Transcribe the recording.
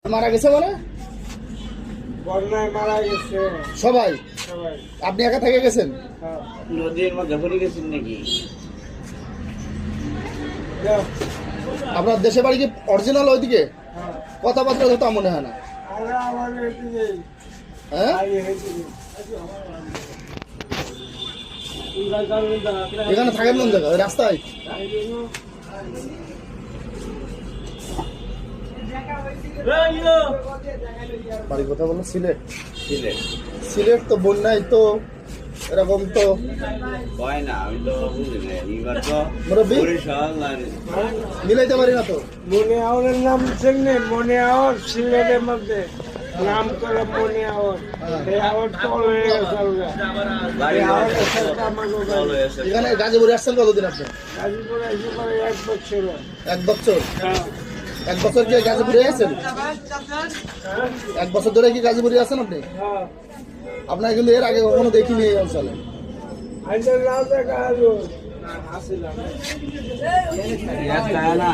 মারা গেছে মানে বন্যায় মারা গেছে সবাই। সবাই। আপনি একা থেকে গেছেন? হ্যাঁ। নদীর মধ্যে পড়ে গেছেন নাকি? আপনার দেশে বাড়ি কি অরিজিনাল ওইদিকে? হ্যাঁ। কথাবার্তা তো তা মনে হয় না। আমরা আমাদের এদিকে হ্যাঁ, আগে হয়েছিল। এখানে থাকেন কোন জায়গায়? ওই রাস্তায়? বাড়ি কথা বলো সিলেট। সিলেট সিলেট তো বন্যায় তো এরকম তো হয় না, আমি তো বুঝি না। এবার তো মুরব্বি? বরিশাল আর মিলাইতে পারি না তো। মনে আওয়ারের নাম চেনে? মনে আওয়ার সিলেটের মধ্যে নাম করে মনে আওয়ার। এই আওয়ার তল হয়ে গেছে আলগা। বাড়ি এই আওয়ারের সাথে আমাকে ভালো হয়েছে। এখানে গাজীপুরে আসছেন কতদিন আপনি? গাজীপুরে এসে পরে 1 বছর হয়। 1 বছর। হ্যাঁ। 1 বছর কি গাজীপুরে আছেন? 1 বছর ধরে কি গাজীপুরে আছেন আপনি? হ্যাঁ। আপনার কিন্তু এর আগে কখনো দেখিনি এই অঞ্চলে। আইনের নাম দেখা হলো। রাস্তায় না